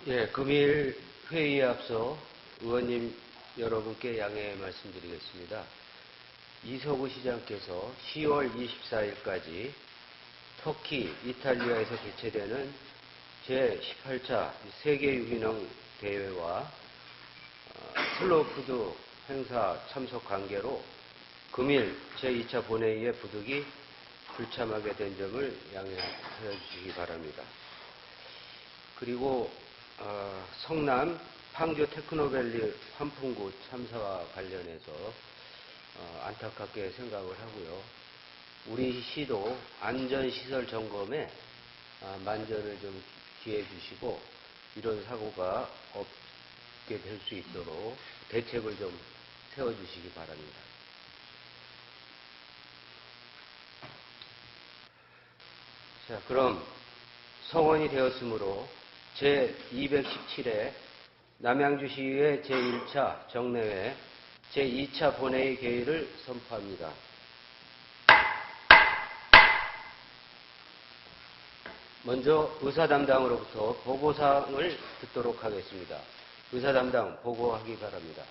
예, 금일 회의에 앞서 의원님 여러분께 양해 말씀드리겠습니다. 이석우 시장께서 10월 24일까지 터키, 이탈리아에서 개최되는 제18차 세계 유기농 대회와 슬로푸드 행사 참석 관계로 금일 제2차 본회의에 부득이 불참하게 된 점을 양해해 주시기 바랍니다. 그리고 성남 팡주 테크노밸리 환풍구 참사와 관련해서 안타깝게 생각을 하고요. 우리 시도 안전시설 점검에 만전을 좀 기해 주시고 이런 사고가 없게 될 수 있도록 대책을 좀 세워주시기 바랍니다. 자, 그럼 성원이 되었으므로 제217회 남양주시의회 제1차 정례회 제2차 본회의 개의를 선포합니다. 먼저 의사담당으로부터 보고사항을 듣도록 하겠습니다. 의사담당 보고하기 바랍니다.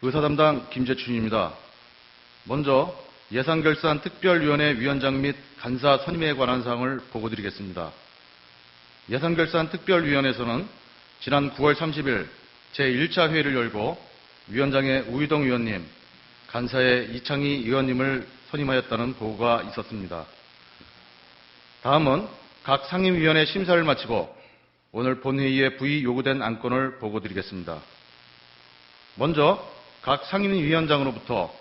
의사담당 김재춘입니다. 먼저 예산결산특별위원회 위원장 및 간사 선임에 관한 사항을 보고드리겠습니다. 예산결산특별위원회에서는 지난 9월 30일 제1차 회의를 열고 위원장의 우희동 의원님, 간사의 이창희 의원님을 선임하였다는 보고가 있었습니다. 다음은 각 상임위원회 심사를 마치고 오늘 본회의에 부의 요구된 안건을 보고드리겠습니다. 먼저 각 상임위원장으로부터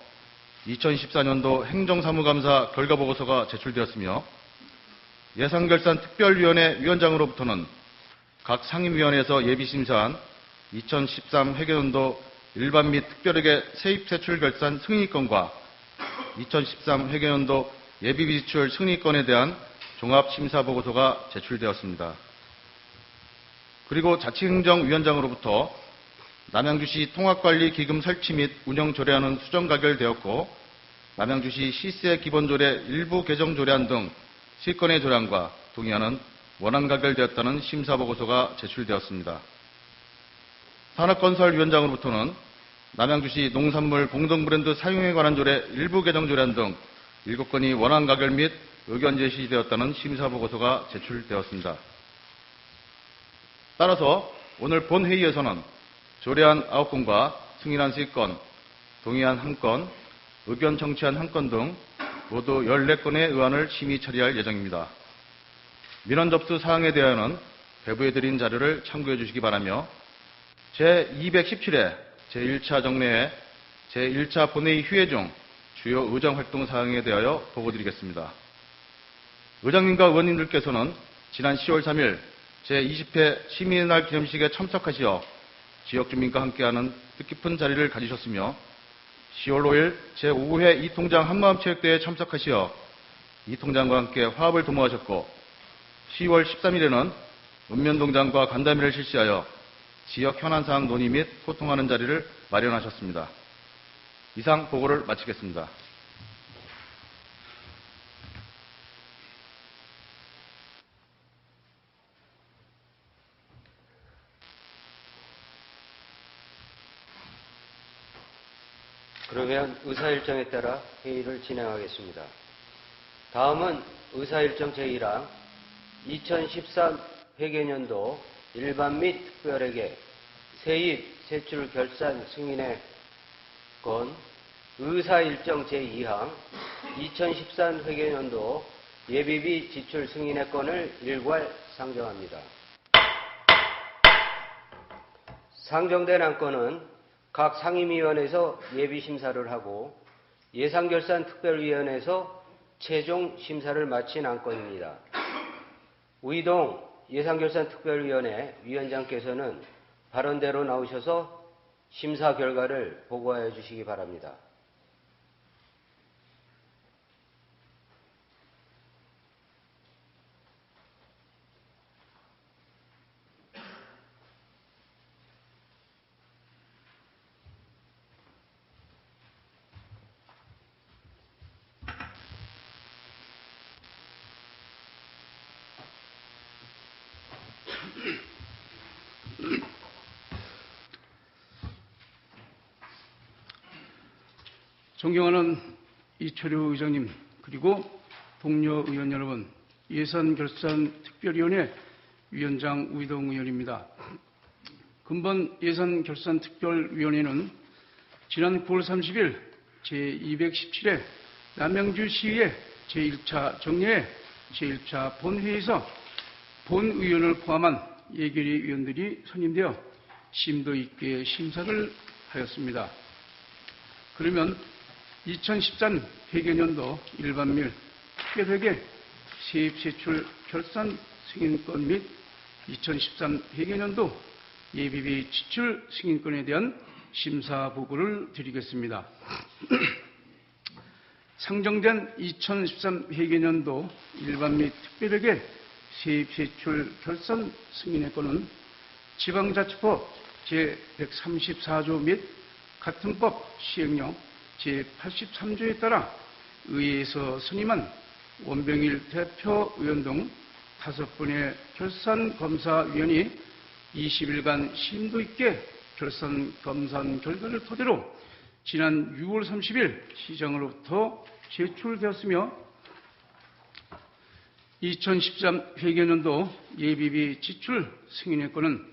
2014년도 행정사무감사 결과보고서가 제출되었으며 예산결산특별위원회 위원장으로부터는 각 상임위원회에서 예비심사한 2013 회계연도 일반 및 특별회계 세입세출결산 승인건과 2013 회계연도 예비비지출 승인건에 대한 종합심사보고서가 제출되었습니다. 그리고 자치행정위원장으로부터 남양주시 통합관리기금 설치 및 운영 조례안은 수정 가결되었고 남양주시 시세 기본조례 일부 개정 조례안 등 실건의 조례안과 동의안은 원안 가결되었다는 심사보고서가 제출되었습니다. 산업건설위원장으로부터는 남양주시 농산물 공동브랜드 사용에 관한 조례 일부 개정 조례안 등 7건이 원안 가결 및 의견 제시되었다는 심사보고서가 제출되었습니다. 따라서 오늘 본회의에서는 조례안 9건과 승인안 3건, 동의안 1건, 의견 청취안 1건 등 모두 14건의 의안을 심의 처리할 예정입니다. 민원 접수 사항에 대하여는 배부해 드린 자료를 참고해 주시기 바라며 제217회 제1차 정례회 제1차 본회의 휴회 중 주요 의정활동 사항에 대하여 보고드리겠습니다. 의장님과 의원님들께서는 지난 10월 3일 제20회 시민의 날 기념식에 참석하시어 지역주민과 함께하는 뜻깊은 자리를 가지셨으며 10월 5일 제5회 이통장 한마음체육대회에 참석하시어 이통장과 함께 화합을 도모하셨고 10월 13일에는 읍면동장과 간담회를 실시하여 지역 현안사항 논의 및 소통하는 자리를 마련하셨습니다. 이상 보고를 마치겠습니다. 그러면 의사일정에 따라 회의를 진행하겠습니다. 다음은 의사일정 제1항 2013 회계연도 일반 및 특별회계 세입 세출 결산 승인의 건 의사일정 제2항 2013 회계연도 예비비 지출 승인의 건을 일괄 상정합니다. 상정된 안건은 각 상임위원회에서 예비심사를 하고 예산결산특별위원회에서 최종 심사를 마친 안건입니다. 우희동 예산결산특별위원회 위원장께서는 발언대로 나오셔서 심사 결과를 보고하여 주시기 바랍니다. 존경하는 이철효 의장님, 그리고 동료 의원 여러분, 예산결산특별위원회 위원장 우이동 의원입니다. 근본 예산결산특별위원회는 지난 9월 30일 제217회 남양주시의회 제1차 정례회 제1차 본회의에서 본의원을 포함한 예결위 위원들이 선임되어 심도 있게 심사를 하였습니다. 그러면 2013 회계년도 일반밀 특별회계 세입세출 결산 승인권 및 2013 회계년도 예비비 지출 승인권에 대한 심사 보고를 드리겠습니다. 상정된 2013 회계년도 일반 및 특별회계 세입세출 결산 승인의 건은 지방자치법 제134조 및 같은 법 시행령 제83조에 따라 의회에서 선임한 원병일 대표의원 등 5분의 결산검사위원이 20일간 심도 있게 결산검사 결과를 토대로 지난 6월 30일 시장으로부터 제출되었으며 2013 회계년도 예비비 지출 승인의 건은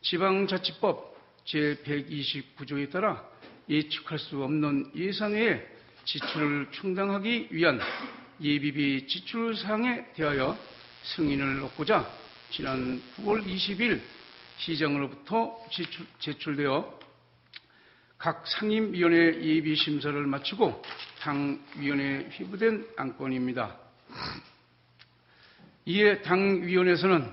지방자치법 제129조에 따라 예측할 수 없는 예산 외에 지출을 충당하기 위한 예비비 지출 사항에 대하여 승인을 얻고자 지난 9월 20일 시장으로부터 제출되어 각 상임위원회 예비심사를 마치고 당위원회에 회부된 안건입니다. 이에 당위원회에서는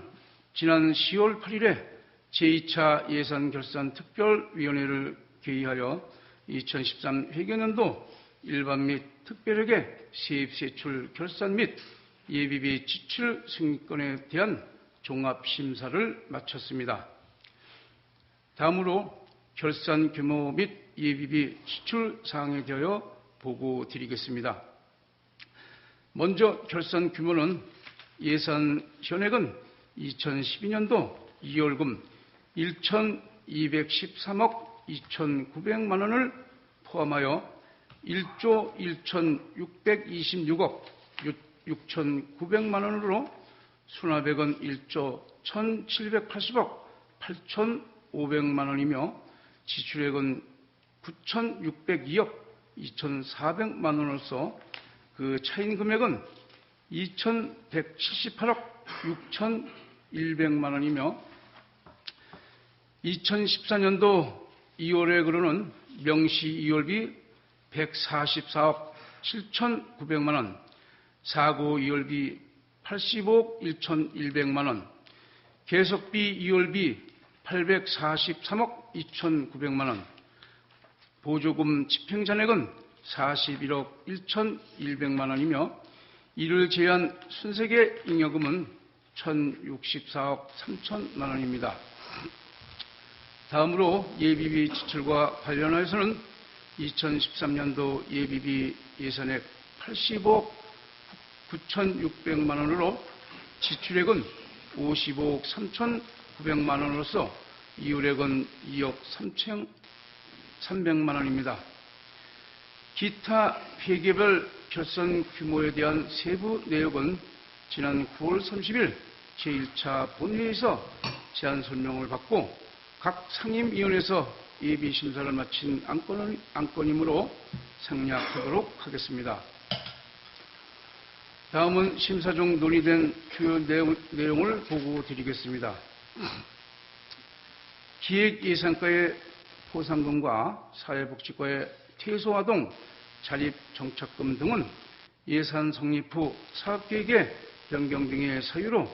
지난 10월 8일에 제2차 예산결산특별위원회를 개의하여 2013 회계년도 일반 및 특별회계 세입세출 결산 및 예비비 지출 승인권에 대한 종합심사를 마쳤습니다. 다음으로 결산 규모 및 예비비 지출 사항에 대하여 보고 드리겠습니다. 먼저 결산 규모는 예산 현액은 2012년도 2월금 1,213억 2,900만 원을 포함하여 1조 1,626억 6,900만 원으로 수납액은 1조 1,780억 8,500만 원이며 지출액은 9,602억 2,400만 원으로서 그 차인 금액은 2,178억 6,100만 원이며 2014년도 2월액으로는 명시 2월비 144억 7,900만 원, 사고 2월비 85억 1,100만 원, 계속비 2월비 843억 2,900만 원, 보조금 집행잔액은 41억 1,100만 원이며 이를 제외한 순세계 잉여금은 1,064억 3천만 원입니다. 다음으로 예비비 지출과 관련하여서는 2013년도 예비비 예산액 85억 9,600만 원으로 지출액은 55억 3,900만 원으로서 이율액은 2억 3,300만 원입니다. 기타 회계별 결산 규모에 대한 세부 내역은 지난 9월 30일 제1차 본회의에서 제안 설명을 받고 각 상임위원회에서 예비심사를 마친 안건이므로 생략하도록 하겠습니다. 다음은 심사 중 논의된 주요 내용을 보고 드리겠습니다. 기획예산과의 포상금과 사회복지과의 퇴소아동 자립정착금 등은 예산 성립 후 사업계획의 변경 등의 사유로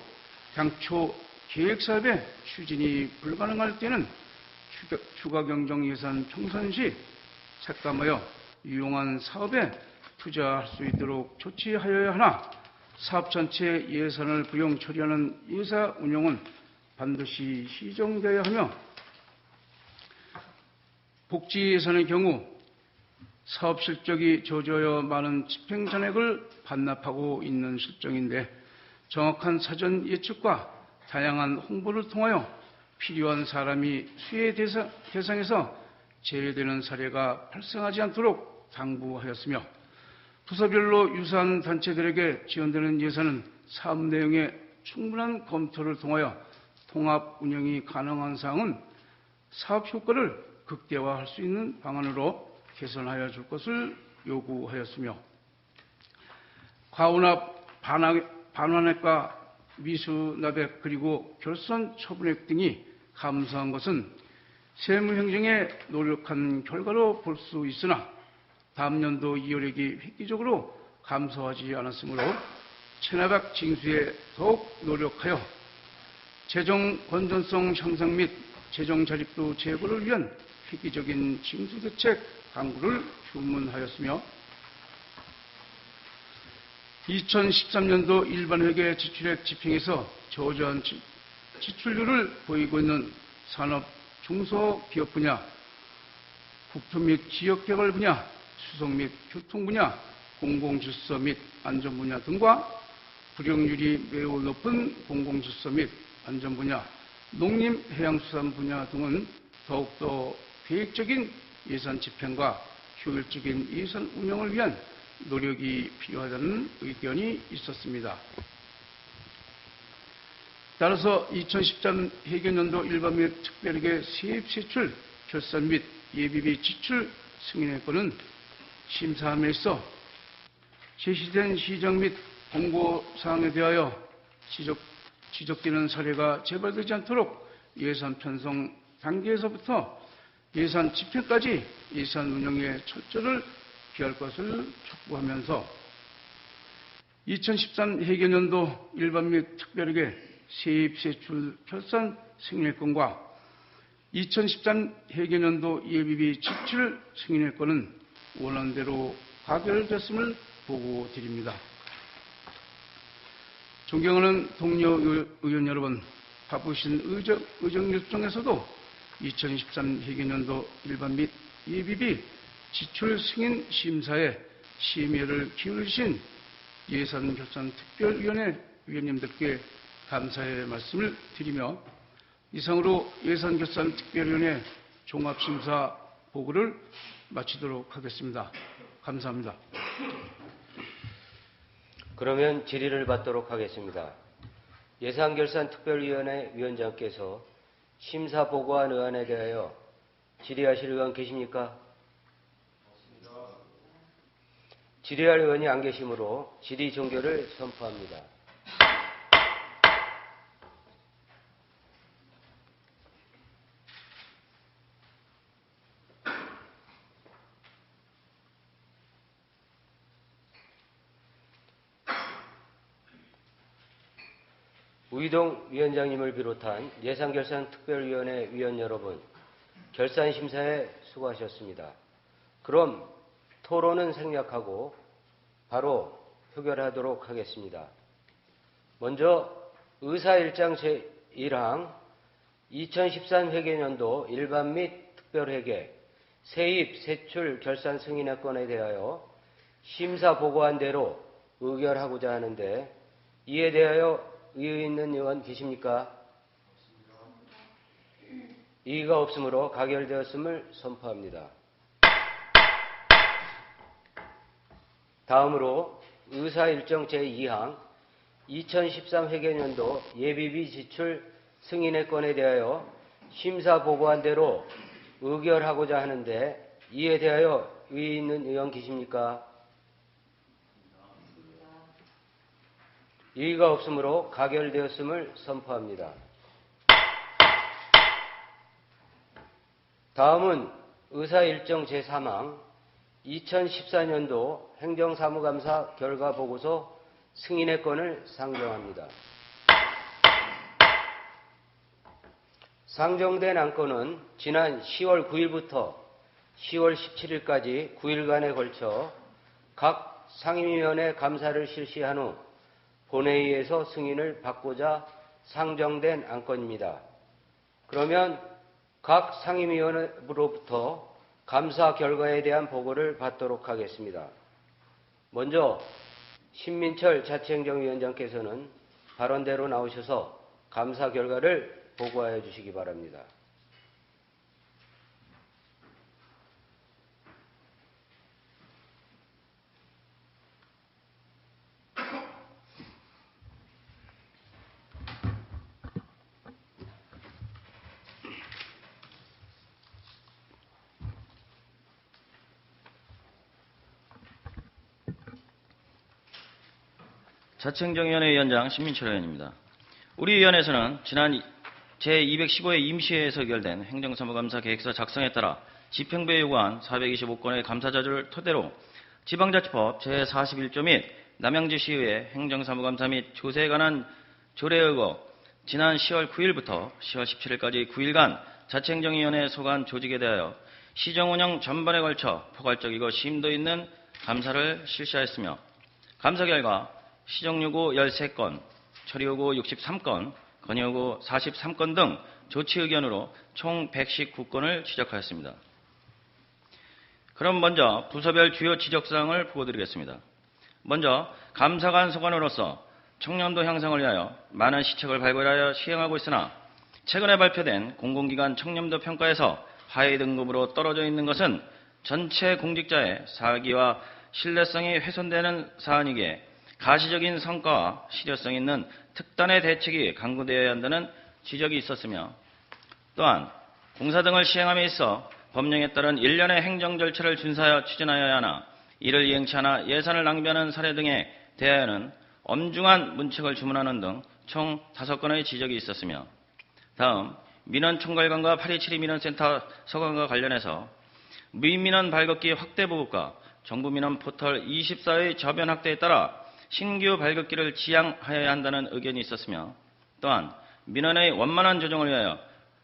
당초 계획사업의 추진이 불가능할 때는 추가경정예산 총선 시 삭감하여 유용한 사업에 투자할 수 있도록 조치하여야 하나 사업 전체 예산을 부용 처리하는 예사 운영은 반드시 시정되어야 하며 복지 예산의 경우 사업 실적이 저조하여 많은 집행잔액을 반납하고 있는 실정인데 정확한 사전 예측과 다양한 홍보를 통하여 필요한 사람이 수혜 대상에서 제외되는 사례가 발생하지 않도록 당부하였으며 부서별로 유사한 단체들에게 지원되는 예산은 사업 내용의 충분한 검토를 통하여 통합 운영이 가능한 사항은 사업 효과를 극대화할 수 있는 방안으로 개선하여 줄 것을 요구하였으며 과운합, 반환액과 미수납액 그리고 결산 처분액 등이 감소한 것은 세무행정에 노력한 결과로 볼 수 있으나 다음 연도 이율액이 획기적으로 감소하지 않았으므로 체납액 징수에 더욱 노력하여 재정 건전성 향상 및 재정 자립도 제고를 위한 획기적인 징수 대책 강구를 주문하였으며 2013년도 일반회계 지출액 집행에서 저조한 지출률을 보이고 있는 산업 중소기업 분야, 국토 및 지역개발 분야, 수송 및 교통 분야, 공공질서 및 안전 분야 등과 불용률이 매우 높은 공공질서 및 안전 분야, 농림 해양수산 분야 등은 더욱더 계획적인 예산 집행과 효율적인 예산 운영을 위한 노력이 필요하다는 의견이 있었습니다. 따라서 2013 회계연도 일반 및 특별회계 세입 세출 결산 및 예비비 지출 승인의 건은 심사함에 있어 제시된 시정 및 공고사항에 대하여 지적되는 사례가 재발되지 않도록 예산 편성 단계에서부터 예산 집행까지 예산 운영에 철저를 기할 것을 촉구하면서 2013 회계연도 일반 및 특별회계 세입 세출 결산 승인의 건과 2013 회계연도 예비비 지출 승인의 건은 원안대로 가결됐음을 보고드립니다. 존경하는 동료 의원 여러분, 바쁘신 의정 일정에서도 2013 회계연도 일반 및 예비비 지출 승인 심사에 심의를 기울이신 예산결산특별위원회 위원님들께 감사의 말씀을 드리며 이상으로 예산결산특별위원회 종합심사 보고를 마치도록 하겠습니다. 감사합니다. 그러면 질의를 받도록 하겠습니다. 예산결산특별위원회 위원장께서 심사 보고한 의안에 대하여 질의하실 의원 계십니까? 질의할 의원이 안 계시므로 질의 종결을 선포합니다. 우이동 위원장님을 비롯한 예산결산특별위원회 위원 여러분, 결산심사에 수고하셨습니다. 그럼 토론은 생략하고 바로 표결하도록 하겠습니다. 먼저 의사일장 제1항 2013 회계연도 일반 및 특별회계 세입, 세출, 결산 승인의 건에 대하여 심사 보고한 대로 의결하고자 하는데 이에 대하여 의의 있는 의원 계십니까? 이의가 없으므로 가결되었음을 선포합니다. 다음으로 의사일정 제2항 2013 회계연도 예비비 지출 승인의 건에 대하여 심사 보고한 대로 의결하고자 하는데 이에 대하여 의의 있는 의원 계십니까? 이의가 없으므로 가결되었음을 선포합니다. 다음은 의사일정 제3항 2014년도 행정사무감사 결과보고서 승인의 건을 상정합니다. 상정된 안건은 지난 10월 9일부터 10월 17일까지 9일간에 걸쳐 각 상임위원회 감사를 실시한 후 본회의에서 승인을 받고자 상정된 안건입니다. 그러면 각 상임위원회로부터 감사 결과에 대한 보고를 받도록 하겠습니다. 먼저 신민철 자치행정위원장께서는 발언대로 나오셔서 감사 결과를 보고하여 주시기 바랍니다. 자치행정위원회 위원장 신민철 의원입니다. 우리 위원회에서는 지난 제215회 임시회에서 의결된 행정사무감사 계획서 작성에 따라 집행부에 요구한 425건의 감사자료를 토대로 지방자치법 제41조 및 남양주시의회 행정사무감사 및 조세에 관한 조례에 의거 지난 10월 9일부터 10월 17일까지 9일간 자치행정위원회 소관 조직에 대하여 시정운영 전반에 걸쳐 포괄적이고 심도 있는 감사를 실시하였으며 감사 결과 시정요구 13건, 처리요구 63건, 건의요구 43건 등 조치 의견으로 총 119건을 지적하였습니다. 그럼 먼저 부서별 주요 지적사항을 보고드리겠습니다. 먼저 감사관 소관으로서 청렴도 향상을 위하여 많은 시책을 발굴하여 시행하고 있으나 최근에 발표된 공공기관 청렴도 평가에서 하위 등급으로 떨어져 있는 것은 전체 공직자의 사기와 신뢰성이 훼손되는 사안이기에 가시적인 성과와 실효성 있는 특단의 대책이 강구되어야 한다는 지적이 있었으며 또한 공사 등을 시행함에 있어 법령에 따른 일련의 행정 절차를 준수하여 추진하여야 하나 이를 이행치 않아 예산을 낭비하는 사례 등에 대하여는 엄중한 문책을 주문하는 등 총 5건의 지적이 있었으며 다음 민원총괄관과 827 민원센터 서관과 관련해서 무인민원 발급기 확대 보급과 정부민원 포털 24의 저변 확대에 따라 신규 발급기를 지향하여야 한다는 의견이 있었으며 또한 민원의 원만한 조정을 위하여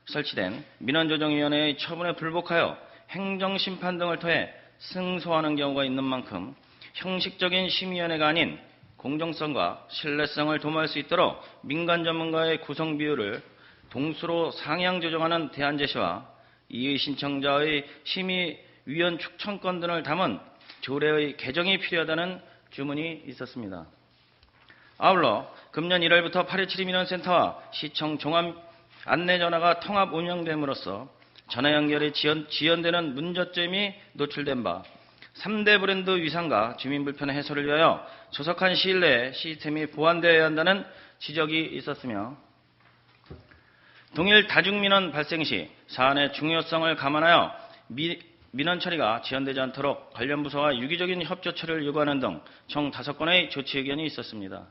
설치된 민원조정위원회의 처분에 불복하여 행정심판 등을 통해 승소하는 경우가 있는 만큼 형식적인 심의위원회가 아닌 공정성과 신뢰성을 도모할 수 있도록 민간 전문가의 구성 비율을 동수로 상향 조정하는 대안 제시와 이의 신청자의 심의위원 추천권 등을 담은 조례의 개정이 필요하다는 주문이 있었습니다. 아울러 금년 1월부터 827 민원센터와 시청 종합 안내전화가 통합 운영됨으로써 전화 연결에 지연되는 문제점이 노출된 바 3대 브랜드 위상과 주민 불편의 해소를 위하여 조속한 시일 내에 시스템이 보완되어야 한다는 지적이 있었으며 동일 다중민원 발생 시 사안의 중요성을 감안하여 민원 처리가 지연되지 않도록 관련 부서와 유기적인 협조 처리를 요구하는 등 총 5건의 조치 의견이 있었습니다.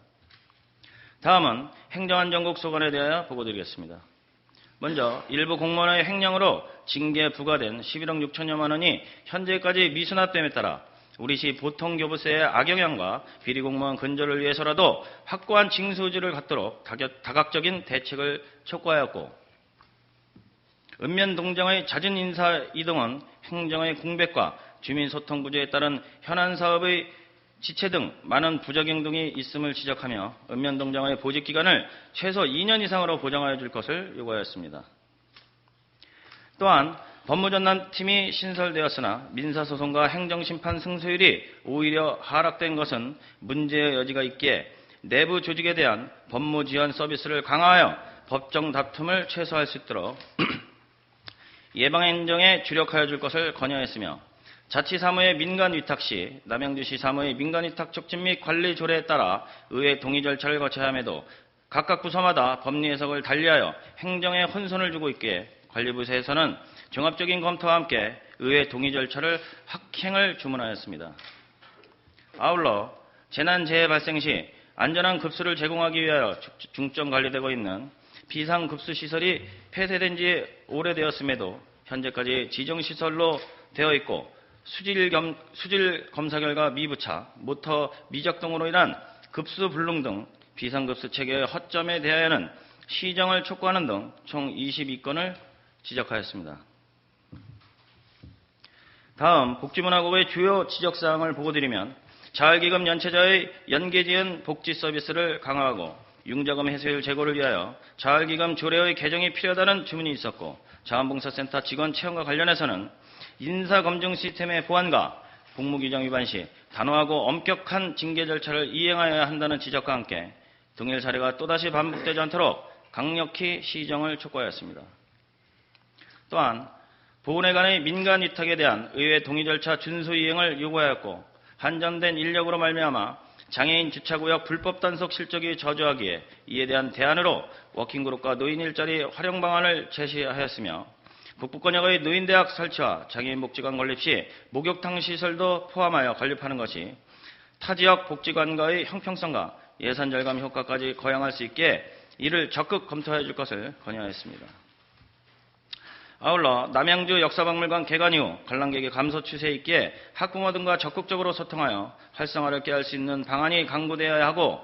다음은 행정안전국 소관에 대하여 보고드리겠습니다. 먼저 일부 공무원의 횡령으로 징계 부과된 11억 6천여만 원이 현재까지 미수납됨에 따라 우리시 보통교부세의 악영향과 비리공무원 근절을 위해서라도 확고한 징수 의지를 갖도록 다각적인 대책을 촉구하였고 읍면동장의 잦은 인사 이동은 행정의 공백과 주민소통 부재에 따른 현안사업의 지체 등 많은 부작용 등이 있음을 지적하며 읍면동장의 보직기간을 최소 2년 이상으로 보장하여 줄 것을 요구하였습니다. 또한 법무전담팀이 신설되었으나 민사소송과 행정심판 승소율이 오히려 하락된 것은 문제의 여지가 있기에 내부 조직에 대한 법무지원 서비스를 강화하여 법정 다툼을 최소화할 수 있도록 예방행정에 주력하여 줄 것을 권유했으며 자치사무의 민간위탁 시 남양주시 사무의 민간위탁 촉진 및 관리 조례에 따라 의회 동의 절차를 거쳐야 함에도 각각 부서마다 법리 해석을 달리하여 행정에 혼선을 주고 있기에 관리부서에서는 종합적인 검토와 함께 의회 동의 절차를 확행을 주문하였습니다. 아울러 재난재해 발생 시 안전한 급수를 제공하기 위하여 중점 관리되고 있는 비상급수시설이 폐쇄된 지 오래되었음에도 현재까지 지정시설로 되어 있고 수질 검사 결과 미부차, 모터 미작동으로 인한 급수 불능 등 비상급수 체계의 허점에 대하여는 시정을 촉구하는 등 총 22건을 지적하였습니다. 다음 복지문화국의 주요 지적사항을 보고드리면 자활기금 연체자의 연계지은 복지 서비스를 강화하고 융자금 해소율 제고를 위하여 자활기금 조례의 개정이 필요하다는 주문이 있었고 자원봉사센터 직원 채용과 관련해서는 인사검증 시스템의 보완과 복무규정 위반 시 단호하고 엄격한 징계 절차를 이행하여야 한다는 지적과 함께 동일 사례가 또다시 반복되지 않도록 강력히 시정을 촉구하였습니다. 또한 보훈에 관의 민간 위탁에 대한 의회 동의 절차 준수 이행을 요구하였고 한정된 인력으로 말미암아 장애인 주차구역 불법 단속 실적이 저조하기에 이에 대한 대안으로 워킹그룹과 노인 일자리 활용 방안을 제시하였으며 북부권역의 노인대학 설치와 장애인 복지관 건립 시 목욕탕 시설도 포함하여 건립하는 것이 타지역 복지관과의 형평성과 예산 절감 효과까지 거양할 수 있게 이를 적극 검토해 줄 것을 건의하였습니다. 아울러 남양주 역사박물관 개관 이후 관람객의 감소 추세에 있기에 학부모 등과 적극적으로 소통하여 활성화를 꾀할 수 있는 방안이 강구되어야 하고,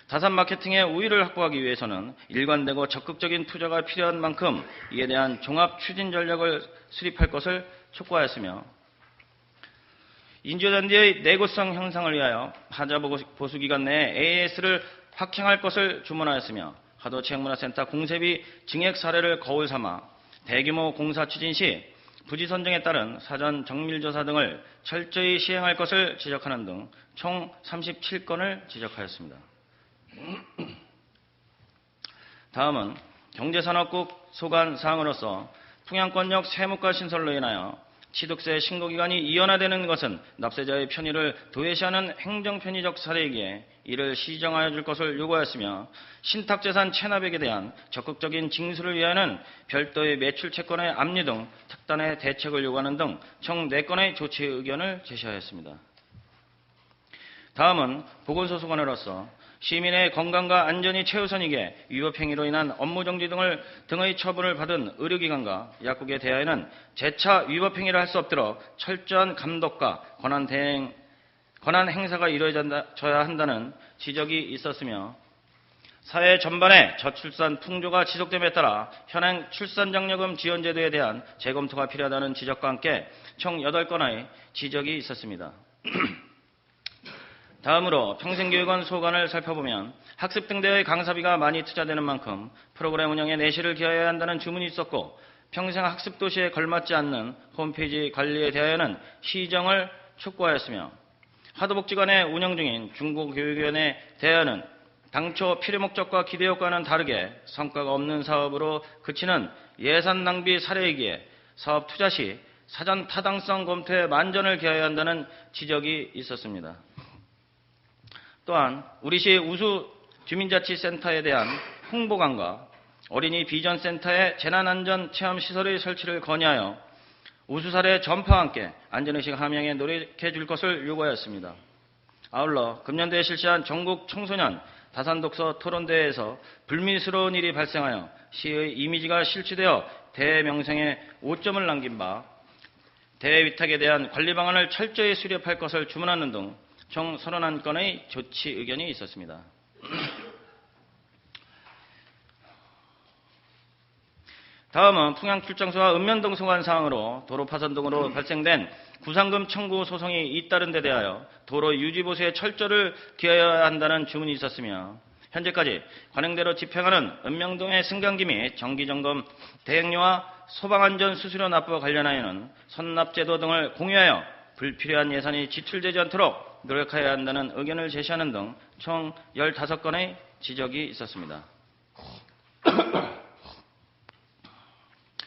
다산 마케팅의 우위를 확보하기 위해서는 일관되고 적극적인 투자가 필요한 만큼 이에 대한 종합 추진 전략을 수립할 것을 촉구하였으며, 인조잔디의 내구성 향상을 위하여 하자 보수기간 내에 AAS를 확행할 것을 주문하였으며, 하도체육문화센터 공세비 증액 사례를 거울 삼아 대규모 공사 추진 시 부지 선정에 따른 사전 정밀조사 등을 철저히 시행할 것을 지적하는 등 총 37건을 지적하였습니다. 다음은 경제산업국 소관 사항으로서 풍양권역 세무과 신설로 인하여 취득세 신고기간이 이연화되는 것은 납세자의 편의를 도외시하는 행정편의적 사례이기에 이를 시정하여 줄 것을 요구하였으며, 신탁재산 체납액에 대한 적극적인 징수를 위하여는 별도의 매출 채권의 압류 등 특단의 대책을 요구하는 등 총 4건의 조치 의견을 제시하였습니다. 다음은 보건소 소관으로서 시민의 건강과 안전이 최우선이기에 위법행위로 인한 업무정지 등의 처분을 받은 의료기관과 약국에 대하여는 재차 위법행위를 할 수 없도록 철저한 감독과 권한 행사가 이루어져야 한다는 지적이 있었으며, 사회 전반의 저출산 풍조가 지속됨에 따라 현행 출산장려금 지원제도에 대한 재검토가 필요하다는 지적과 함께 총 8건의 지적이 있었습니다. 다음으로 평생교육원 소관을 살펴보면 학습 등 대의 강사비가 많이 투자되는 만큼 프로그램 운영에 내실을 기하여야 한다는 주문이 있었고, 평생학습도시에 걸맞지 않는 홈페이지 관리에 대하여는 시정을 촉구하였으며, 하도복지관에 운영 중인 중고교육위원회에 대하여는 당초 필요 목적과 기대 효과는 다르게 성과가 없는 사업으로 그치는 예산 낭비 사례이기에 사업 투자 시 사전 타당성 검토에 만전을 기하여야 한다는 지적이 있었습니다. 또한 우리시 우수 주민자치센터에 대한 홍보관과 어린이 비전센터의 재난안전 체험시설의 설치를 건의하여 우수 사례 전파와 함께 안전의식 함양에 노력해 줄 것을 요구하였습니다. 아울러 금년도에 실시한 전국 청소년 다산독서 토론대회에서 불미스러운 일이 발생하여 시의 이미지가 실추되어 대회 명성에 오점을 남긴 바, 대회 위탁에 대한 관리 방안을 철저히 수립할 것을 주문하는 등 총 31건의 조치 의견이 있었습니다. 다음은 풍양출장소와 읍면동 소관 사항으로 도로 파손 등으로 발생된 구상금 청구 소송이 잇따른 데 대하여 도로 유지보수에 철저를 기하여야 한다는 주문이 있었으며, 현재까지 관행대로 집행하는 읍면동의 승강기 및 정기점검 대행료와 소방안전수수료 납부와 관련하여는 선납제도 등을 공유하여 불필요한 예산이 지출되지 않도록 노력해야 한다는 의견을 제시하는 등 총 15건의 지적이 있었습니다.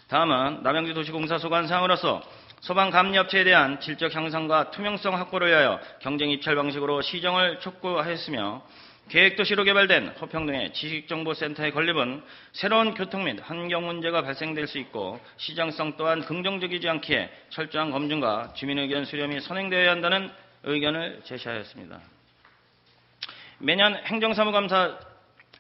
다음은 남양주도시공사 소관 사항으로서 소방감리업체에 대한 질적 향상과 투명성 확보를 위하여 경쟁 입찰 방식으로 시정을 촉구하였으며, 계획도시로 개발된 허평동의 지식정보센터의 건립은 새로운 교통 및 환경 문제가 발생될 수 있고 시장성 또한 긍정적이지 않기에 철저한 검증과 주민의견 수렴이 선행되어야 한다는 의견을 제시하였습니다. 매년 행정사무감사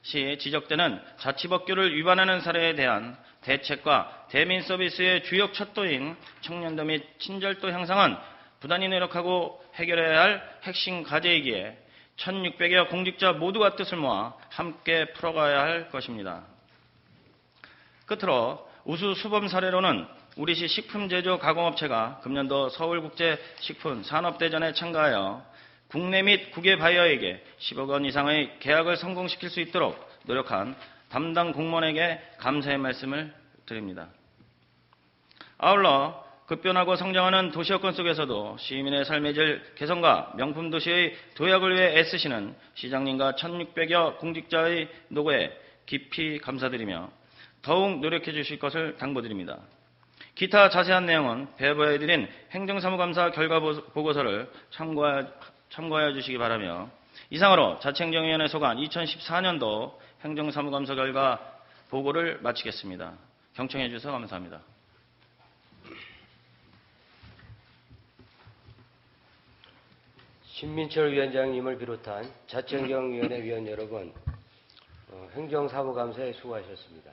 시 지적되는 자치법규를 위반하는 사례에 대한 대책과 대민 서비스의 주요 척도인 청년도 및 친절도 향상은 부단히 노력하고 해결해야 할 핵심 과제이기에 1600여 공직자 모두가 뜻을 모아 함께 풀어가야 할 것입니다. 끝으로 우수 수범 사례로는 우리시 식품제조 가공업체가 금년도 서울국제식품산업대전에 참가하여 국내 및 국외 바이어에게 10억 원 이상의 계약을 성공시킬 수 있도록 노력한 담당 공무원에게 감사의 말씀을 드립니다. 아울러 급변하고 성장하는 도시여건 속에서도 시민의 삶의 질 개선과 명품 도시의 도약을 위해 애쓰시는 시장님과 1600여 공직자의 노고에 깊이 감사드리며 더욱 노력해 주실 것을 당부드립니다. 기타 자세한 내용은 배부해드린 행정사무감사 결과 보고서를 참고하여 주시기 바라며, 이상으로 자치행정위원회 소관 2014년도 행정사무감사 결과 보고를 마치겠습니다. 경청해 주셔서 감사합니다. 신민철 위원장님을 비롯한 자치행정위원회 위원 여러분, 행정사무감사에 수고하셨습니다.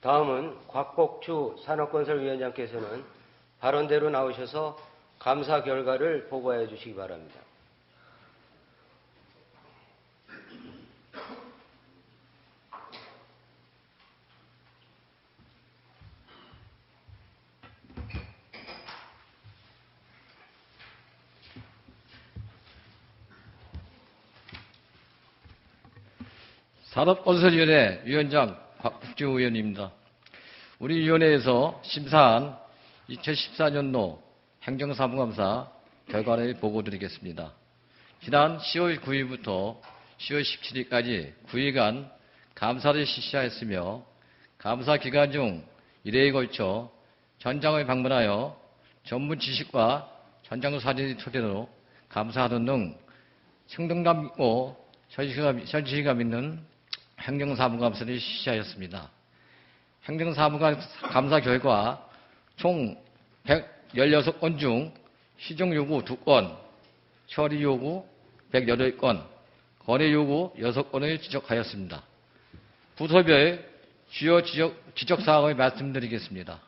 다음은 곽복추 산업건설위원장께서는 발언대로 나오셔서 감사 결과를 보고해 주시기 바랍니다. 산업건설위원회 위원장 곽복주 의원입니다. 우리 위원회에서 심사한 2014년도 행정사무감사 결과를 보고드리겠습니다. 지난 10월 9일부터 10월 17일까지 9일간 감사를 실시하였으며 감사 기간 중 1회에 걸쳐 전장을 방문하여 전문 지식과 전장 사진을 토대로 감사하는 등 생동감 있고 현실감 있는 행정사무감사를 실시하였습니다. 행정사무감사 결과 총 116건 중 시정요구 2건, 처리요구 108건, 건의요구 6건을 지적하였습니다. 부서별 주요 지적사항을 말씀드리겠습니다.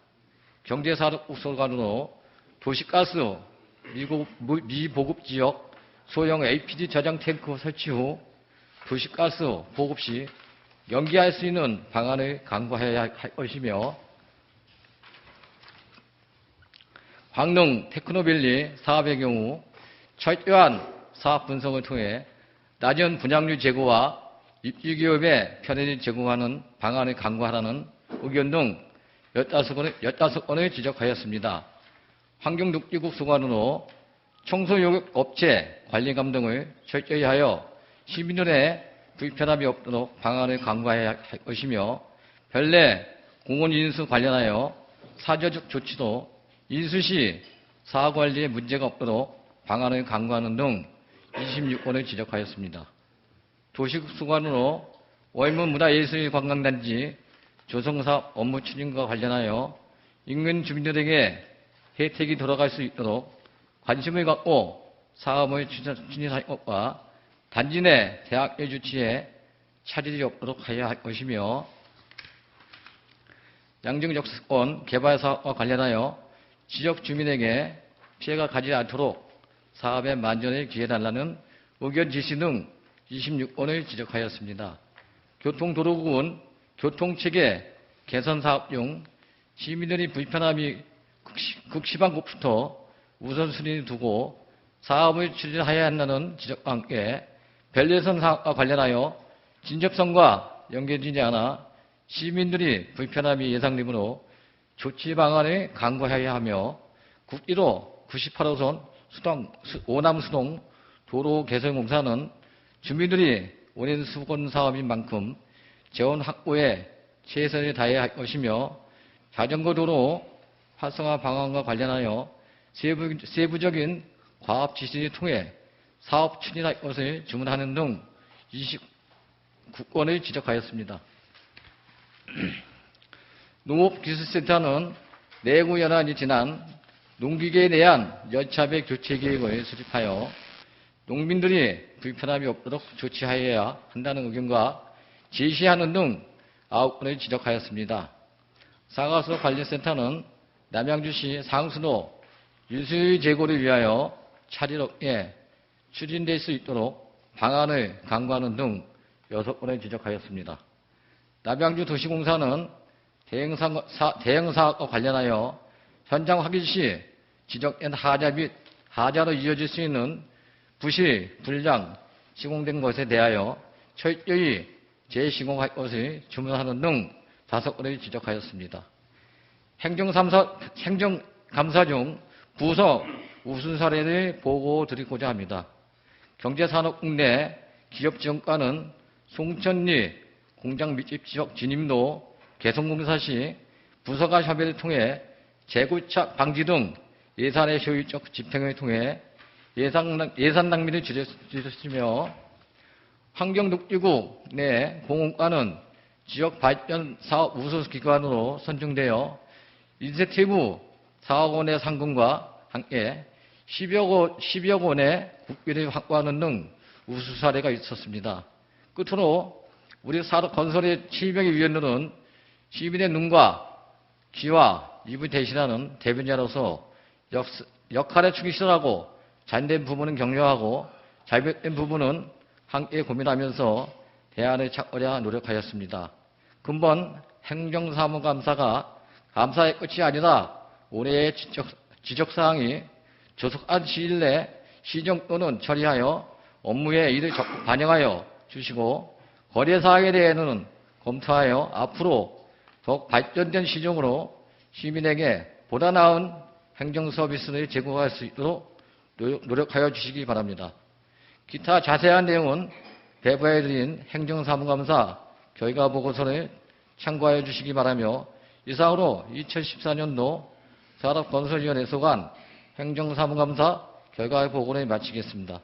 경제산업국소관으로 도시가스 미보급지역 소형 LPG 저장 탱크 설치 후 도시가스 보급 시 연기할 수 있는 방안을 강구해야 할 것이며 광릉 테크노밸리 사업의 경우 철저한 사업 분석을 통해 낮은 분양률 제고와 입주기업의 편의를 제공하는 방안을 강구하라는 의견 등 15건을 지적하였습니다. 환경녹지국 소관으로 청소용역업체 관리감 등을 철저히 하여 시민들의 불편함이 없도록 방안을 강구해야 할 것이며 별내 공원 인수 관련하여 사저적 조치도 인수 시 사업관리에 문제가 없도록 방안을 강구하는 등 26건을 지적하였습니다. 도시국수관으로 월문문화예술관광단지 조성사업 업무 추진과 관련하여 인근 주민들에게 혜택이 돌아갈 수 있도록 관심을 갖고 사업을 추진할 것과 단지 내 대학교 주치에 차질이 없도록 해야 할 것이며 양정역세권 개발 사업과 관련하여 지역 주민에게 피해가 가지 않도록 사업의 만전을 기해달라는 의견 지시 등 26건을 지적하였습니다. 교통도로국은 교통체계 개선 사업 중 시민들이 불편함이 극심한 곳부터 우선순위를 두고 사업을 추진해야 한다는 지적과 함께 별내선 사업과 관련하여 진접선과 연계되지 않아 시민들이 불편함이 예상되므로 조치 방안을 강구해야 하며 국기로 98호선 오남수동 도로 개선 공사는 주민들이 원하는 수건 사업인 만큼 재원 확보에 최선을 다해야 할 것이며 자전거 도로 활성화 방안과 관련하여 세부적인 과업 지시를 통해 사업 추진할 것을 주문하는 등 29건을 지적하였습니다. 농업기술센터는 내구 연한이 지난 농기계에 대한 연차별 교체 계획을 수립하여 농민들이 불편함이 없도록 조치하여야 한다는 의견과 제시하는 등 9건을 지적하였습니다. 상하수 관리센터는 남양주시 상수도 유수의 제고를 위하여 차질 없게 추진될 수 있도록 방안을 강구하는 등 6건을 지적하였습니다. 남양주 도시공사는 대형사업과 관련하여 현장 확인 시 지적된 하자 및 하자로 이어질 수 있는 부실, 불량, 시공된 것에 대하여 철저히 재시공할 것을 주문하는 등 5건을 지적하였습니다. 행정감사 중 부서 우수 사례를 보고 드리고자 합니다. 경제산업국 내 기업지원과는 송천리 공장 밀집 지역 진입로 개선공사 시 부서간 협의를 통해 재고착 방지 등 예산의 효율적 집행을 통해 예산 낭비를 줄였으며 환경녹지구 내 공원과는 지역 발전 사업 우수 기관으로 선정되어 인센티브 4억 원의 상금과 함께 10여 원의 국비를 확보하는 등 우수 사례가 있었습니다. 끝으로 우리 산업건설의 7명의 위원들은 시민의 눈과 귀와 입을 대신하는 대변자로서 역할에 충실하고 잘된 부분은 격려하고 잘못된 부분은 함께 고민하면서 대안을 찾고자 노력하였습니다. 근본 행정사무감사가 감사의 끝이 아니라 올해의 지적사항이 조속한 시일 내 시정 또는 처리하여 업무에 이를 적극 반영하여 주시고 거래사항에 대해서는 검토하여 앞으로 더욱 발전된 시정으로 시민에게 보다 나은 행정서비스를 제공할 수 있도록 노력하여 주시기 바랍니다. 기타 자세한 내용은 배부해드린 행정사무감사 결과보고서를 참고하여 주시기 바라며 이상으로 2014년도 산업건설위원회 소관 행정사무감사 결과보고를 마치겠습니다.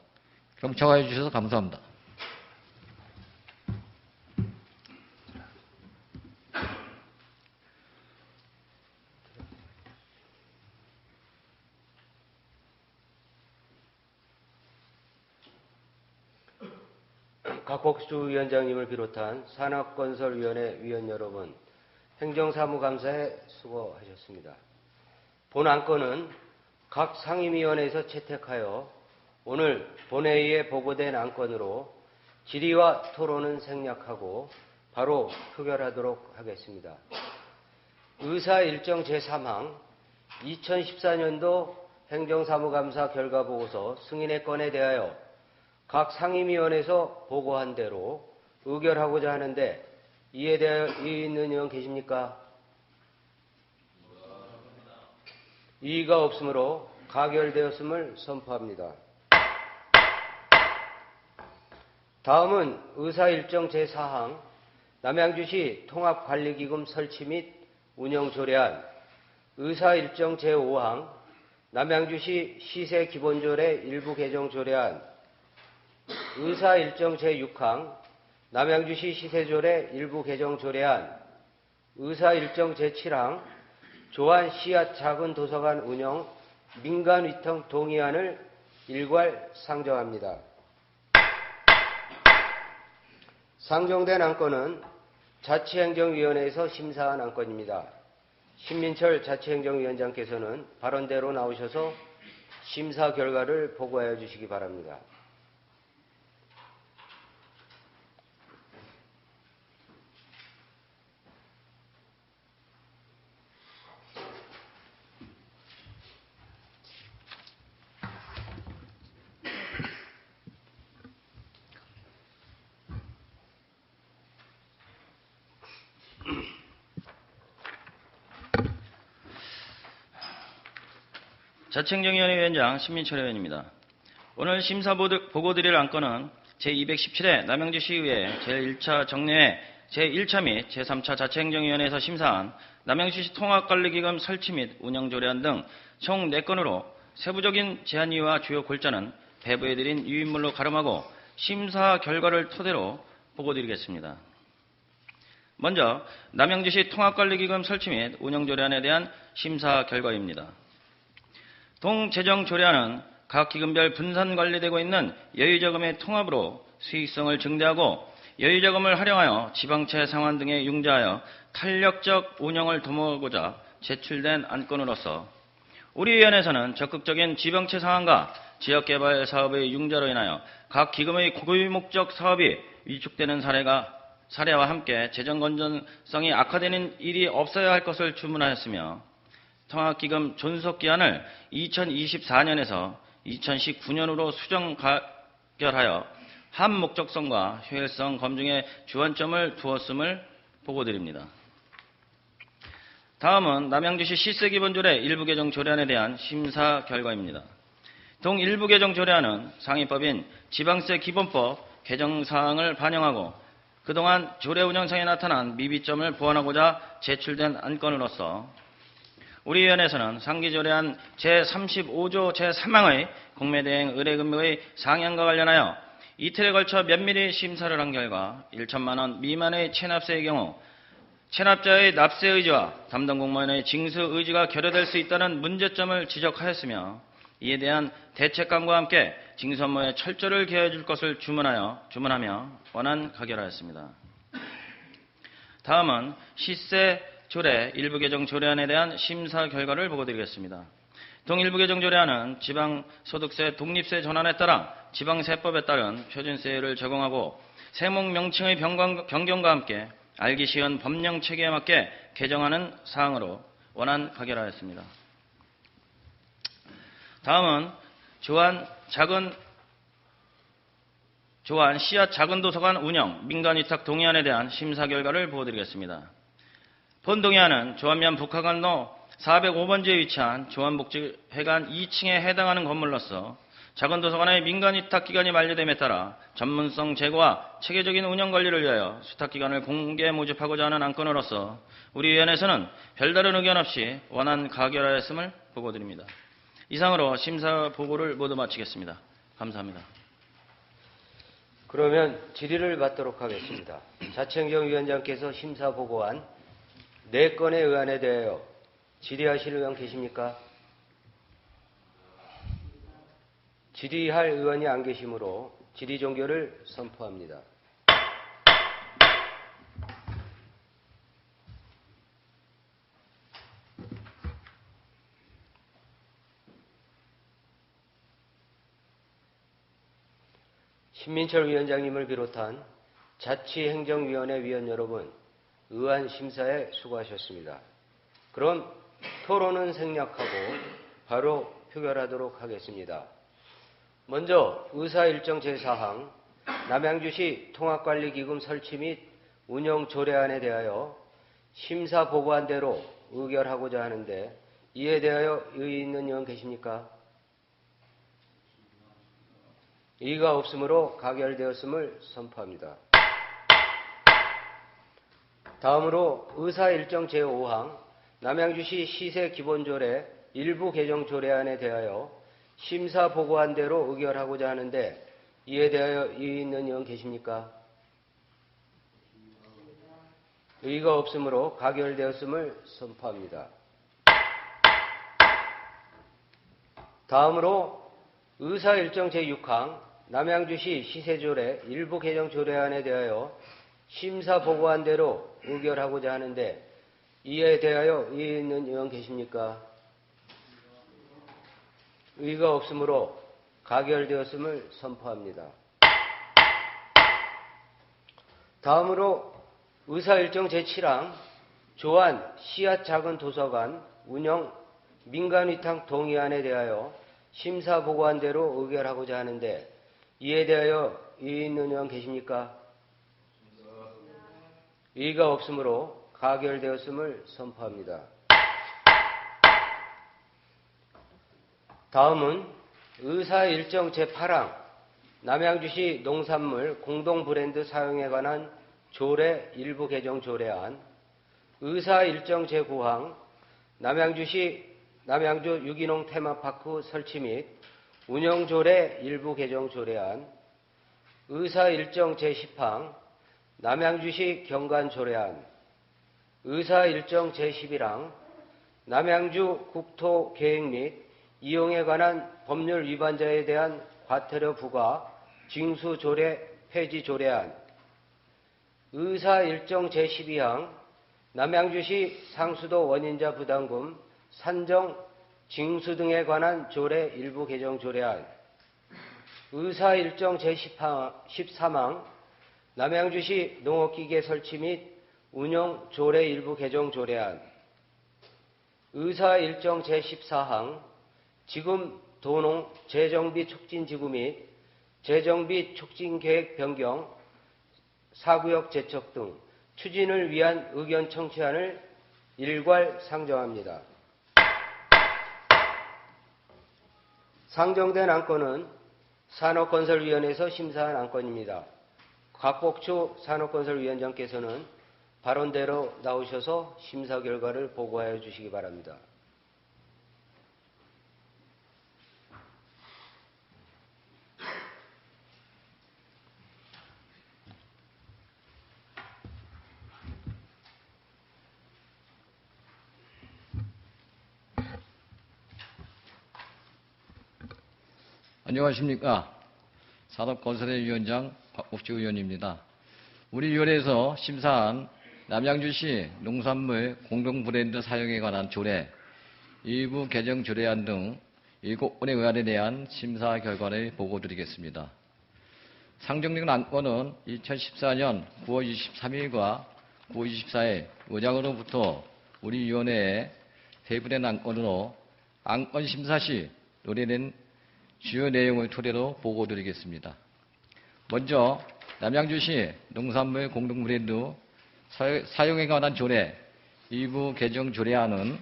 경청하여 주셔서 감사합니다. 각복수 위원장님을 비롯한 산업건설위원회 위원 여러분, 행정사무감사에 수고하셨습니다. 본 안건은 각 상임위원회에서 채택하여 오늘 본회의에 보고된 안건으로 질의와 토론은 생략하고 바로 표결하도록 하겠습니다. 의사 일정 제3항 2014년도 행정사무감사 결과보고서 승인의 건에 대하여 각 상임위원회에서 보고한 대로 의결하고자 하는데 이에 대하여 이의 있는 의원 계십니까? 이의가 없으므로 가결되었음을 선포합니다. 다음은 의사일정 제4항 남양주시 통합관리기금 설치 및 운영 조례안, 의사일정 제5항 남양주시 시세기본조례 일부 개정 조례안, 의사일정 제6항 남양주시 시세조례 일부 개정 조례안, 의사일정 제7항 조한 씨앗 작은 도서관 운영 민간위탁 동의안을 일괄 상정합니다. 상정된 안건은 자치행정위원회에서 심사한 안건입니다. 신민철 자치행정위원장께서는 발언대로 나오셔서 심사 결과를 보고하여 주시기 바랍니다. 자치행정위원회 위원장 신민철 의원입니다. 오늘 심사 보고 드릴 안건은 제217회 남양주시의회 제1차 정례회 제1차 및 제3차 자치행정위원회에서 심사한 남양주시 통합관리기금 설치 및 운영조례안 등 총 4건으로 세부적인 제안이유와 주요 골자는 배부해드린 유인물로 가름하고 심사 결과를 토대로 보고드리겠습니다. 먼저 남양주시 통합관리기금 설치 및 운영조례안에 대한 심사 결과입니다. 동재정조례안은 각 기금별 분산 관리되고 있는 여유자금의 통합으로 수익성을 증대하고 여유자금을 활용하여 지방채 상환 등에 융자하여 탄력적 운영을 도모하고자 제출된 안건으로서 우리 위원회에서는 적극적인 지방채 상환과 지역개발 사업의 융자로 인하여 각 기금의 고유목적 사업이 위축되는 사례와 함께 재정 건전성이 악화되는 일이 없어야 할 것을 주문하였으며 통합기금 존속기한을 2024년에서 2019년으로 수정 가결하여 한목적성과 효율성 검증에 주안점을 두었음을 보고드립니다. 다음은 남양주시 시세기본조례 일부 개정 조례안에 대한 심사 결과입니다. 동 일부 개정 조례안은 상위법인 지방세 기본법 개정 사항을 반영하고 그동안 조례 운영상에 나타난 미비점을 보완하고자 제출된 안건으로서 우리 위원회에서는 상기조례안 제35조 제3항의 공매대행 의뢰금액의 상향과 관련하여 이틀에 걸쳐 면밀히 심사를 한 결과 1천만 원 미만의 체납세의 경우 체납자의 납세 의지와 담당 공무원의 징수 의지가 결여될 수 있다는 문제점을 지적하였으며 이에 대한 대책감과 함께 징수 업무의 철저를 기하여 줄 것을 주문하며 원안 가결하였습니다. 다음은 시세 조례 일부 개정 조례안에 대한 심사 결과를 보고드리겠습니다. 동 일부 개정 조례안은 지방소득세 독립세 전환에 따라 지방세법에 따른 표준세율을 적용하고 세목 명칭의 변경과 함께 알기 쉬운 법령 체계에 맞게 개정하는 사항으로 원안 가결하였습니다. 다음은 조안 씨앗 작은 도서관 운영 민간위탁 동의안에 대한 심사 결과를 보고드리겠습니다. 본 동의안은 조안면 북하간로 405번지에 위치한 조안복지회관 2층에 해당하는 건물로서 작은 도서관의 민간위탁 기간이 만료됨에 따라 전문성 제고와 체계적인 운영 관리를 위하여 수탁기관을 공개 모집하고자 하는 안건으로서 우리 위원회에서는 별다른 의견 없이 원안 가결하였음을 보고드립니다. 이상으로 심사 보고를 모두 마치겠습니다. 감사합니다. 그러면 질의를 받도록 하겠습니다. 자치행정위원장께서 심사 보고한 4건의 의안에 대하여 질의하실 의원 계십니까? 질의할 의원이 안 계시므로 질의 종결을 선포합니다. 신민철 위원장님을 비롯한 자치행정위원회 위원 여러분, 의안 심사에 수고하셨습니다. 그럼 토론은 생략하고 바로 표결하도록 하겠습니다. 먼저 의사일정 제4항 남양주시 통합관리기금 설치 및 운영 조례안에 대하여 심사 보고한 대로 의결하고자 하는데 이에 대하여 의의 있는 의원 계십니까? 이의가 없으므로 가결되었음을 선포합니다. 다음으로 의사일정 제5항 남양주시 시세기본조례 일부 개정 조례안에 대하여 심사 보고한 대로 의결하고자 하는데 이에 대하여 이의 있는 의원 계십니까? 의의가 없으므로 가결되었음을 선포합니다. 다음으로 의사일정 제6항 남양주시 시세조례 일부 개정 조례안에 대하여 심사 보고한 대로 의결하고자 하는데 이에 대하여 의의 있는 의원 계십니까? 의의가 없으므로 가결되었음을 선포합니다. 다음으로 의사일정 제7항 조안 씨앗 작은 도서관 운영 민간위탁 동의안에 대하여 심사 보고한 대로 의결하고자 하는데 이에 대하여 의의 있는 의원 계십니까? 의의가 없으므로 가결되었음을 선포합니다. 다음은 의사일정 제8항 남양주시 농산물 공동브랜드 사용에 관한 조례 일부 개정 조례안, 의사일정 제9항 남양주 유기농 테마파크 설치 및 운영조례 일부 개정 조례안, 의사일정 제10항 남양주시 경관조례안, 의사일정 제11항 남양주 국토계획 및 이용에 관한 법률 위반자에 대한 과태료 부과 징수 조례 폐지 조례안, 의사일정 제12항 남양주시 상수도 원인자 부담금 산정 징수 등에 관한 조례 일부 개정 조례안, 의사일정 제13항 남양주시 농업기계 설치 및 운영 조례 일부 개정 조례안, 의사일정 제14항 지금 도농 재정비 촉진지구 및 재정비 촉진계획 변경 4구역 제척 등 추진을 위한 의견 청취안을 일괄 상정합니다. 상정된 안건은 산업건설위원회에서 심사한 안건입니다. 곽복추 산업건설위원장께서는 발언대로 나오셔서 심사 결과를 보고하여 주시기 바랍니다. 안녕하십니까. 산업건설의 위원장 곽복지 의원입니다. 우리 위원회에서 심사한 남양주시 농산물 공동브랜드 사용에 관한 조례, 일부 개정 조례안 등 7건의 의안에 대한 심사 결과를 보고드리겠습니다. 상정된 안건은 2014년 9월 23일과 9월 24일 의장으로부터 우리 위원회에 배부된 안건으로 안건 심사 시 논의된 주요 내용을 토대로 보고드리겠습니다. 먼저 남양주시 농산물 공동브랜드 사용에 관한 조례, 일부 개정 조례안은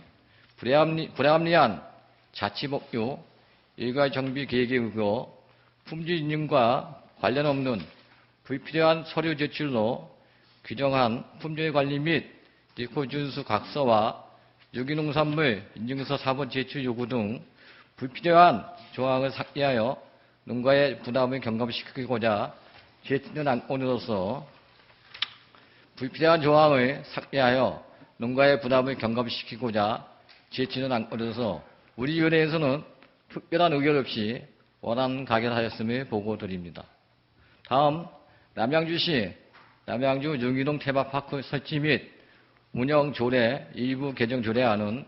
불합리한 자치법규, 일괄 정비 계획에 의거, 품질 인증과 관련 없는 불필요한 서류 제출로 규정한 품질 관리 및 리콜 준수 각서와 유기농산물 인증서 4번 제출 요구 등 불필요한 조항을 삭제하여 농가의 부담을 경감시키고자 제출된 안건으로서 불필요한 조항을 삭제하여 농가의 부담을 경감시키고자 제출된 안건으로서 우리 위원회에서는 특별한 의견 없이 원안 가결하였음을 보고드립니다. 다음 남양주시 남양주 유기농 테마파크 설치 및 운영 조례 일부 개정 조례안은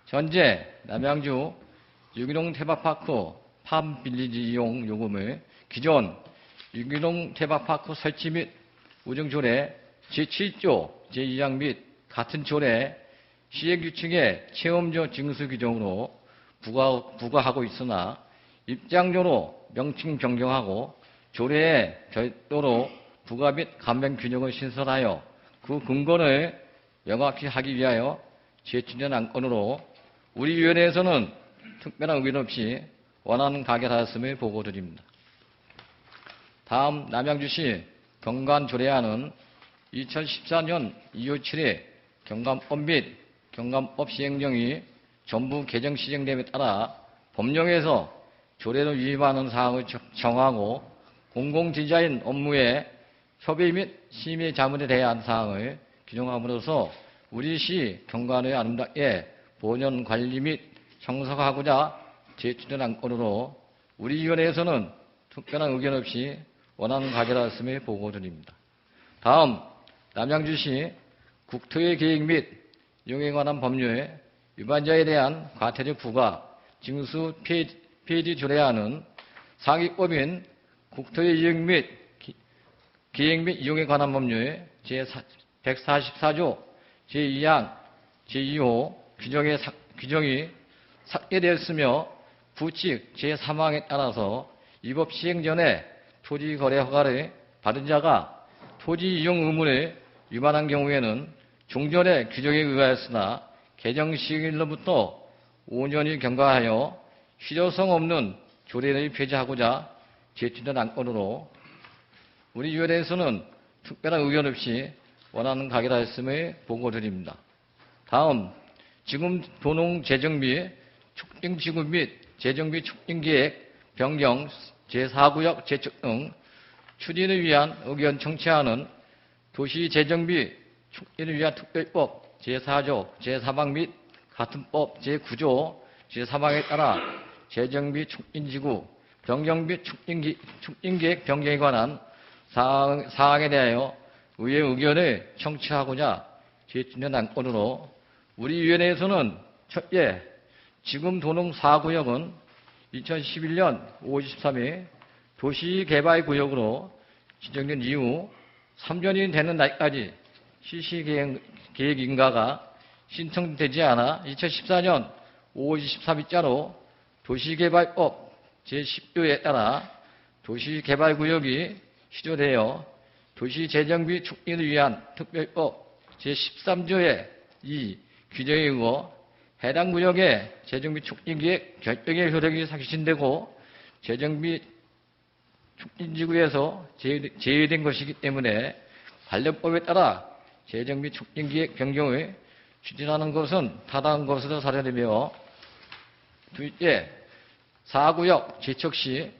현재 남양주 유기농 테마파크 팜 빌리지 이용 요금을 기존 유기농 테마파크 설치 및 운영 조례 제7조 제2항 및 같은 조례 시행규칙의 체험조 징수 규정으로 부과하고 있으나 입장료로 명칭 변경하고 조례에 별도로 부과 및 감면 규정을 신설하여 그 근거를 명확히 하기 위하여 제출된 안건으로 우리 위원회에서는 특별한 의견 없이 원안 가결하였음을 보고드립니다. 다음 남양주시 경관조례안은 2014년 2월 7일 경관법 및 경관법 시행령이 전부 개정 시행됨에 따라 법령에서 조례를 위반하는 사항을 정하고 공공디자인 업무의 협의 및 심의 자문에 대한 사항을 규정함으로써 우리 시 경관의 아름답게 본연 관리 및 형성하고자 제출된 안건으로 우리 위원회에서는 특별한 의견 없이 원안 가결하였음을 보고드립니다. 다음 남양주시 국토의 계획 및 이용에 관한 법률 위반자에 대한 과태료 부과 징수 폐지 조례안은 상위법인 국토의 이용 및 기획 및 이용에 관한 법률 제144조 제2항 제2호 규정이 삭제되었으며 부칙 제3항에 따라서 이 법 시행 전에 토지 거래 허가를 받은 자가 토지 이용 의무를 위반한 경우에는 종전의 규정에 의하였으나 개정 시행일로부터 5년이 경과하여 실효성 없는 조례를 폐지하고자 제출된 안건으로 우리 위원회에서는 특별한 의견 없이 원안 가결하였음을 보고드립니다. 다음 지금 도농 재정비 촉진지구 및 재정비 촉진계획 변경 제4구역 재측 등 추진을 위한 의견 청취하는 도시재정비 촉진을 위한 특별법 제4조 제3항 및 같은 법 제9조 제3항에 따라 재정비 촉진지구 변경 및 촉진계획 변경에 관한 사항에 대하여 의회 의견을 청취하고자 제출된 안건으로 우리 위원회에서는 첫째, 지금 도농 4구역은 2011년 5월 23일 도시개발구역으로 지정된 이후 3년이 되는 날까지 실시계획 인가가 신청되지 않아 2014년 5월 23일자로 도시개발법 제10조에 따라 도시개발구역이 시조되어 도시재정비 촉진을 위한 특별법 제13조의 2 규정에 의거 해당 구역의 재정비 촉진계획 결정의 효력이 상실되고 재정비 촉진지구에서 제외된 것이기 때문에 관련법에 따라 재정비 촉진계획 변경을 추진하는 것은 타당한 것으로 사료되며 둘째, 4구역 제척 시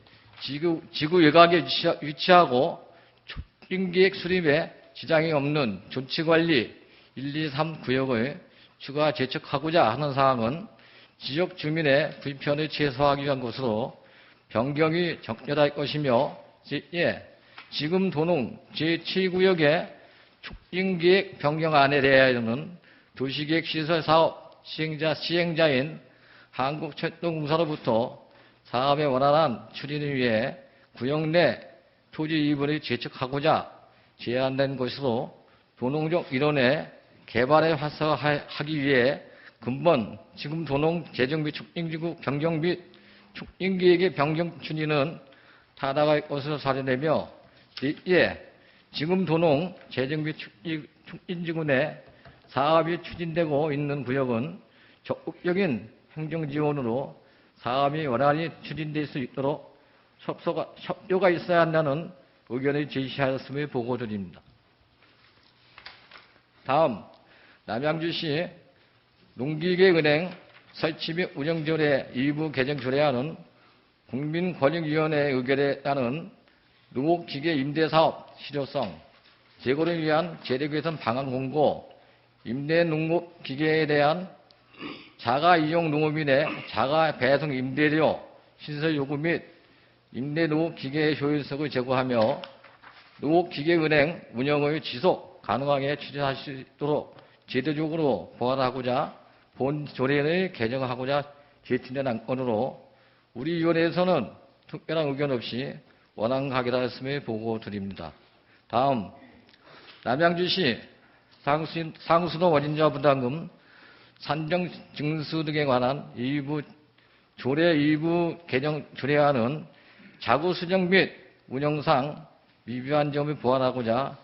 지구 외곽에 위치하고 촉진계획 수립에 지장이 없는 존치관리 1, 2, 3 구역을 추가 제척하고자 하는 사항은 지역 주민의 불편을 최소화하기 위한 것으로 변경이 적절할 것이며 제1. 지금 도농 제7구역의 촉진계획 변경안에 대하여는 도시계획시설사업 시행자인 한국철도공사로부터 사업의 원활한 추진을 위해 구역 내 토지 이분을 재측하고자 제안된 것으로 도농적 일원의 개발에 활성화하기 위해 근본 지금 도농 재정 및 촉진지구 변경 및 촉진계획의 변경 추진은 타당할 것으로 사례되며 예, 지금 도농 재정 및 촉진지구 내 사업이 추진되고 있는 구역은 적극적인 행정지원으로 사업이 원활히 추진될 수 있도록 협조가 있어야 한다는 의견을 제시하였음을 보고드립니다. 다음, 남양주시 농기계은행 설치 및 운영조례 일부 개정 조례안은 국민권익위원회 의결에 따른 농업기계 임대사업 실효성, 재고를 위한 재래개선 방안 공고, 임대 농업기계에 대한 자가 이용 농업인의 자가 배송 임대료, 신설 요구 및 임대 농업기계의 효율성을 제고하며 농업기계은행 운영의 지속 가능하게 추진할 수 있도록 제도적으로 보완하고자 본 조례를 개정하고자 제출된 안건으로 우리 위원회에서는 특별한 의견 없이 원안 가결하였음을 보고드립니다. 다음, 남양주시 상수도 원인자 부담금 산정 증수 등에 관한 일부 조례 일부 개정 조례안은 자구 수정 및 운영상 미비한 점을 보완하고자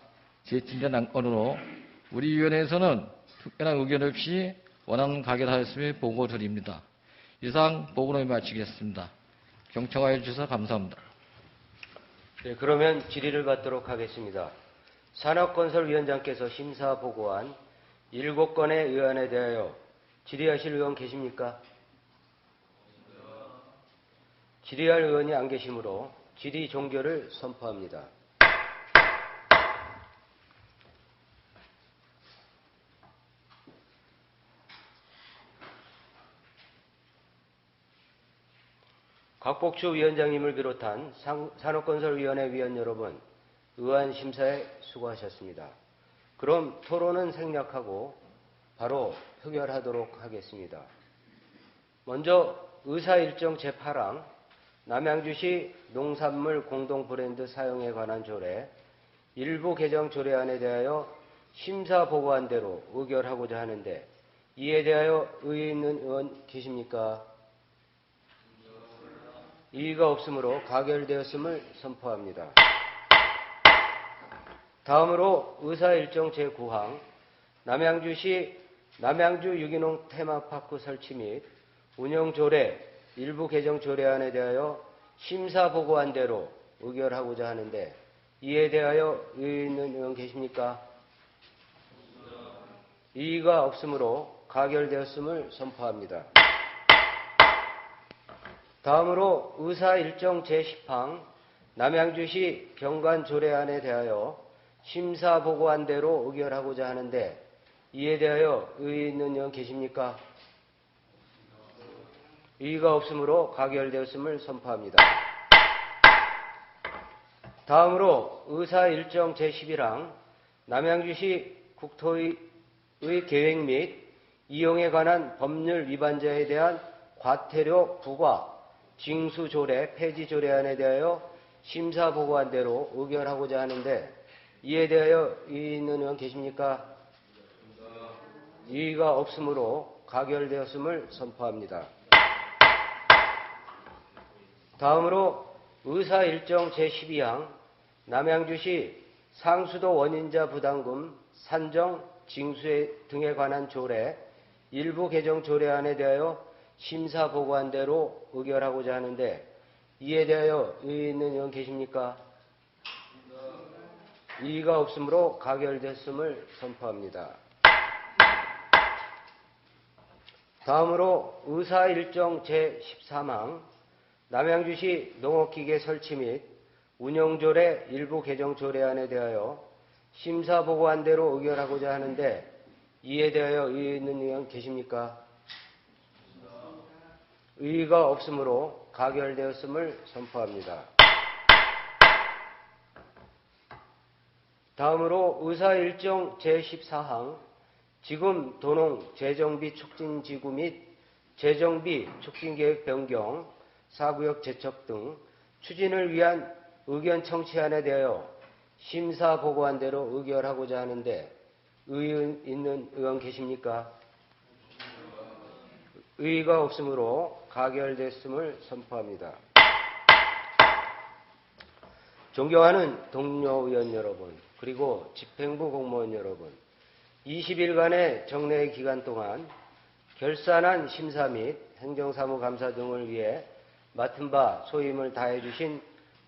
제출된 안건으로 우리 위원회에서는 특별한 의견 없이 원안 가결하였음을 보고드립니다. 이상 보고를 마치겠습니다. 경청하여 주셔서 감사합니다. 네, 그러면 질의를 받도록 하겠습니다. 산업건설위원장께서 심사 보고한 7건의 의안에 대하여 질의하실 의원 계십니까? 질의할 의원이 안 계시므로 질의 종결을 선포합니다. 곽복추 위원장님을 비롯한 산업건설위원회 위원 여러분, 의안 심사에 수고하셨습니다. 그럼 토론은 생략하고 바로 표결하도록 하겠습니다. 먼저 의사일정 제8항 남양주시 농산물 공동브랜드 사용에 관한 조례 일부 개정 조례안에 대하여 심사 보고한 대로 의결하고자 하는데 이에 대하여 의의 있는 의원 계십니까? 이의가 없으므로 가결되었음을 선포합니다. 다음으로 의사일정 제9항 남양주시 남양주 유기농 테마파크 설치 및 운영조례 일부 개정 조례안에 대하여 심사 보고한 대로 의결하고자 하는데 이에 대하여 의의 있는 의원 계십니까? 이의가 없으므로 가결되었음을 선포합니다. 다음으로 의사일정 제10항 남양주시 경관조례안에 대하여 심사 보고한 대로 의결하고자 하는데 이에 대하여 의의 있는 의원 계십니까? 이의가 없으므로 가결되었음을 선포합니다. 다음으로 의사일정 제11항 남양주시 국토의 계획 및 이용에 관한 법률 위반자에 대한 과태료 부과 징수조례 폐지조례안에 대하여 심사 보고한 대로 의결하고자 하는데 이에 대하여 이의 있는 의원 계십니까? 이의가 없으므로 가결되었음을 선포합니다. 다음으로 의사일정 제12항 남양주시 상수도 원인자 부담금 산정 징수 등에 관한 조례 일부 개정 조례안에 대하여 심사 보고한 대로 의결하고자 하는데 이에 대하여 의의 있는 의원 계십니까? 이의가 없으므로 가결됐음을 선포합니다. 다음으로 의사일정 제13항 남양주시 농업기계 설치 및 운영조례 일부 개정 조례안에 대하여 심사 보고한 대로 의결하고자 하는데 이에 대하여 의의 있는 의원 계십니까? 의의가 없으므로 가결되었음을 선포합니다. 다음으로 의사일정 제14항 지금 도농 재정비 촉진지구 및 재정비 촉진계획 변경, 4구역 재척 등 추진을 위한 의견 청취안에 대하여 심사 보고한 대로 의결하고자 하는데 의의 있는 의원 계십니까? 의의가 없으므로 가결됐음을 선포합니다. 존경하는 동료 의원 여러분, 그리고 집행부 공무원 여러분, 20일간의 정례 기간 동안 결산한 심사 및 행정사무감사 등을 위해 맡은 바 소임을 다해 주신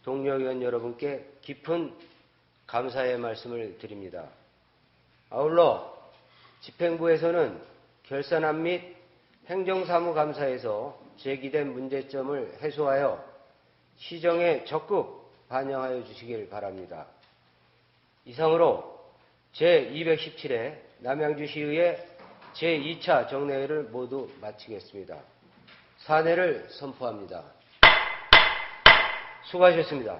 동료 의원 여러분께 깊은 감사의 말씀을 드립니다. 아울러 집행부에서는 결산안 및 행정사무감사에서 제기된 문제점을 해소하여 시정에 적극 반영하여 주시길 바랍니다. 이상으로 제217회 남양주시의회 제2차 정례회를 모두 마치겠습니다. 사내를 선포합니다. 수고하셨습니다.